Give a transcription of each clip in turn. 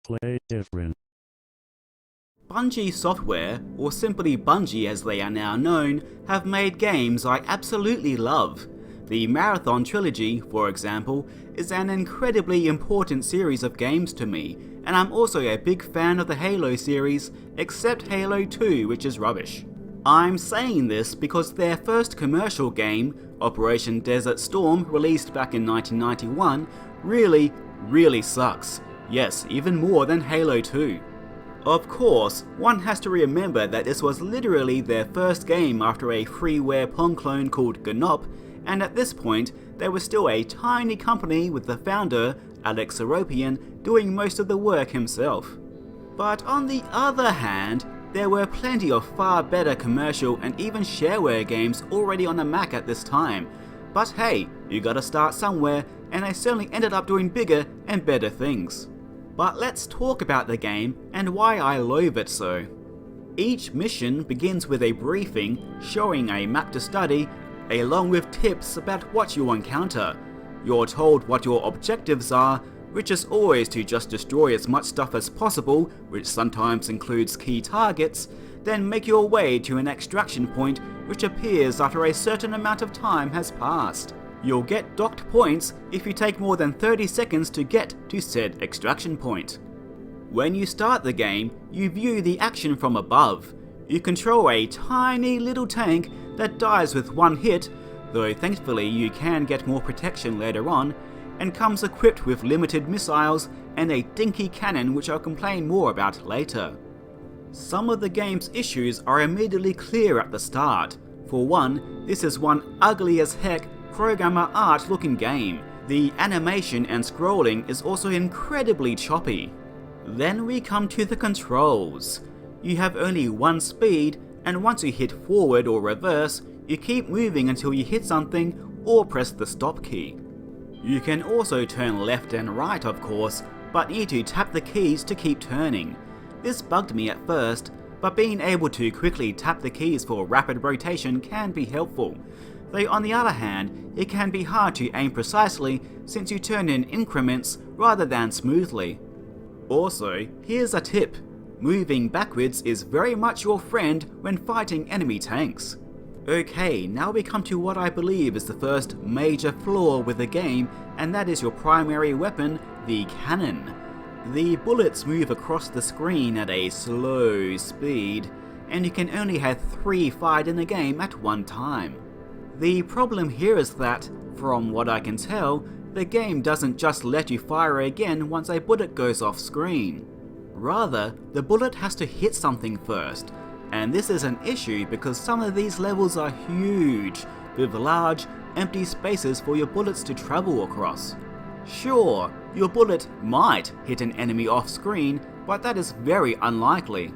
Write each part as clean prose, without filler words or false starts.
Play different. Bungie Software, or simply Bungie as they are now known, have made games I absolutely love. The Marathon Trilogy, for example, is an incredibly important series of games to me, and I'm also a big fan of the Halo series, except Halo 2, which is rubbish. I'm saying this because their first commercial game, Operation Desert Storm, released back in 1991, really sucks. Yes, even more than Halo 2. Of course, one has to remember that this was literally their first game after a freeware Pong clone called GNOP, and at this point, they were still a tiny company with the founder, Alex Seropian, doing most of the work himself. But on the other hand, there were plenty of far better commercial and even shareware games already on the Mac at this time. But hey, you gotta start somewhere, and they certainly ended up doing bigger and better things. But let's talk about the game and why I loathe it so. Each mission begins with a briefing showing a map to study, along with tips about what you'll encounter. You're told what your objectives are, which is always to just destroy as much stuff as possible, which sometimes includes key targets, then make your way to an extraction point which appears after a certain amount of time has passed. You'll get docked points if you take more than 30 seconds to get to said extraction point. When you start the game, you view the action from above. You control a tiny little tank that dies with one hit, though thankfully you can get more protection later on, and comes equipped with limited missiles and a dinky cannon which I'll complain more about later. Some of the game's issues are immediately clear at the start. For one, this is one ugly as heck programmer art looking game. The animation and scrolling is also incredibly choppy. Then we come to the controls. You have only one speed, and once you hit forward or reverse, you keep moving until you hit something or press the stop key. You can also turn left and right of course, but need to tap the keys to keep turning. This bugged me at first, but being able to quickly tap the keys for rapid rotation can be helpful. Though on the other hand, it can be hard to aim precisely since you turn in increments rather than smoothly. Also, here's a tip. Moving backwards is very much your friend when fighting enemy tanks. Okay, now we come to what I believe is the first major flaw with the game, and that is your primary weapon, the cannon. The bullets move across the screen at a slow speed, and you can only have 3 fired in the game at one time. The problem here is that, from what I can tell, the game doesn't just let you fire again once a bullet goes off screen. Rather, the bullet has to hit something first, and this is an issue because some of these levels are huge, with large, empty spaces for your bullets to travel across. Sure, your bullet might hit an enemy off screen, but that is very unlikely.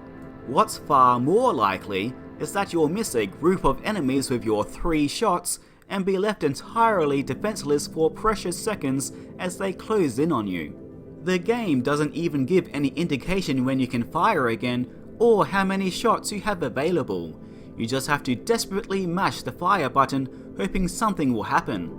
What's far more likely is that you'll miss a group of enemies with your 3 shots and be left entirely defenseless for precious seconds as they close in on you. The game doesn't even give any indication when you can fire again or how many shots you have available. You just have to desperately mash the fire button hoping something will happen.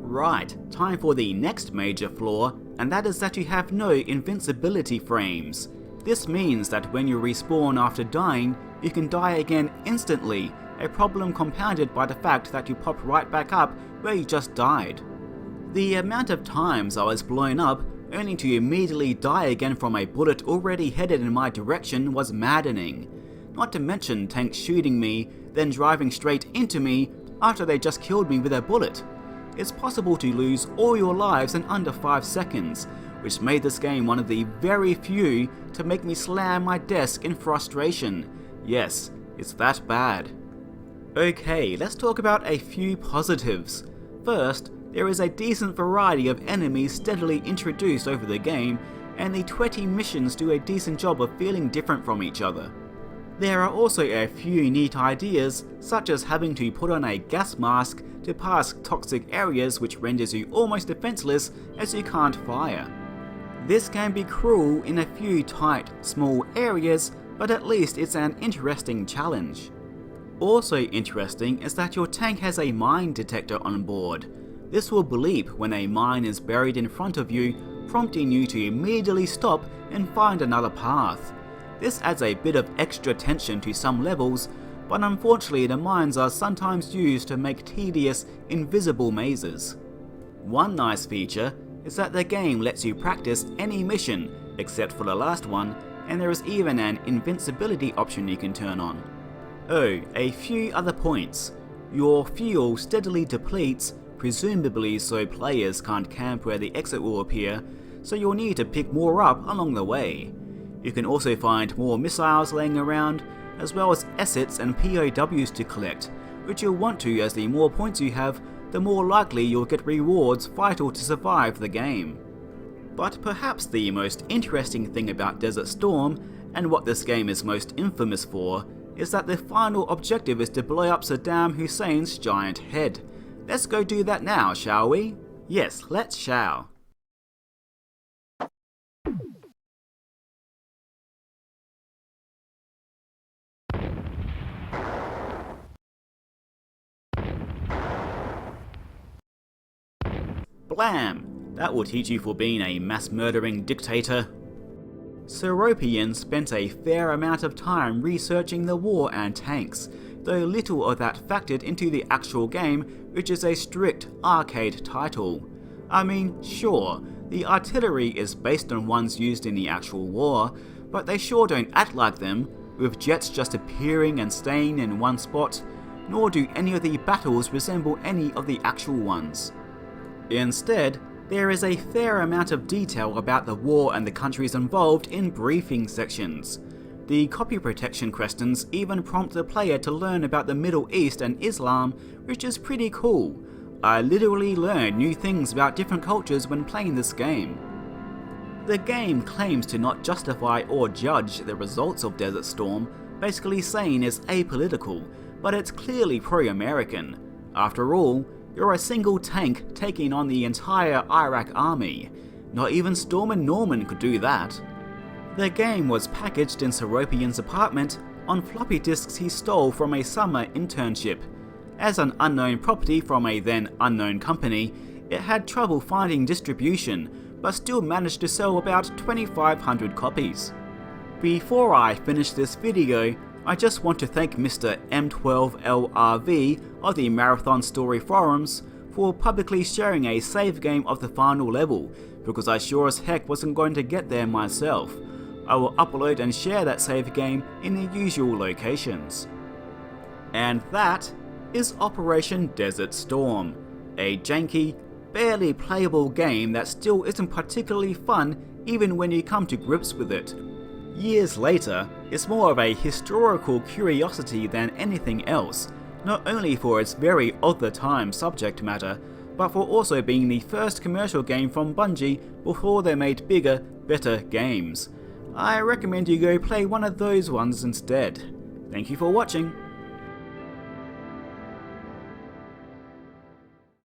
Right, time for the next major flaw, and that is that you have no invincibility frames. This means that when you respawn after dying, you can die again instantly, a problem compounded by the fact that you pop right back up where you just died. The amount of times I was blown up only to immediately die again from a bullet already headed in my direction was maddening. Not to mention tanks shooting me, then driving straight into me after they just killed me with a bullet. It's possible to lose all your lives in under 5 seconds, which made this game one of the very few to make me slam my desk in frustration. Yes, it's that bad. Okay, let's talk about a few positives. First, there is a decent variety of enemies steadily introduced over the game, and the 20 missions do a decent job of feeling different from each other. There are also a few neat ideas, such as having to put on a gas mask to pass toxic areas which renders you almost defenseless as you can't fire. This can be cruel in a few tight, small areas, but at least it's an interesting challenge. Also interesting is that your tank has a mine detector on board. This will bleep when a mine is buried in front of you, prompting you to immediately stop and find another path. This adds a bit of extra tension to some levels, but unfortunately the mines are sometimes used to make tedious, invisible mazes. One nice feature is that the game lets you practice any mission, except for the last one, and there is even an invincibility option you can turn on. Oh, a few other points. Your fuel steadily depletes, presumably so players can't camp where the exit will appear, so you'll need to pick more up along the way. You can also find more missiles laying around, as well as assets and POWs to collect, which you'll want to as the more points you have, the more likely you'll get rewards vital to survive the game. But perhaps the most interesting thing about Desert Storm, and what this game is most infamous for, is that the final objective is to blow up Saddam Hussein's giant head. Let's go do that now, shall we? Yes, let's shall. Blam! That will teach you for being a mass-murdering dictator. Seropian spent a fair amount of time researching the war and tanks, though little of that factored into the actual game, which is a strict arcade title. I mean, sure, the artillery is based on ones used in the actual war, but they sure don't act like them, with jets just appearing and staying in one spot, nor do any of the battles resemble any of the actual ones. Instead, there is a fair amount of detail about the war and the countries involved in briefing sections. The copy protection questions even prompt the player to learn about the Middle East and Islam, which is pretty cool. I literally learned new things about different cultures when playing this game. The game claims to not justify or judge the results of Desert Storm, basically saying it's apolitical, but it's clearly pro-American. After all, you're a single tank taking on the entire Iraq army. Not even Stormin' Norman could do that. The game was packaged in Seropian's apartment on floppy disks he stole from a summer internship. As an unknown property from a then unknown company, it had trouble finding distribution, but still managed to sell about 2,500 copies. Before I finish this video, I just want to thank Mr. M12LRV of the Marathon Story forums for publicly sharing a save game of the final level, because I sure as heck wasn't going to get there myself. I will upload and share that save game in the usual locations. And that is Operation Desert Storm, a janky, barely playable game that still isn't particularly fun even when you come to grips with it. Years later, it's more of a historical curiosity than anything else, not only for its very of-the-time subject matter, but for also being the first commercial game from Bungie before they made bigger, better games. I recommend you go play one of those ones instead. Thank you for watching.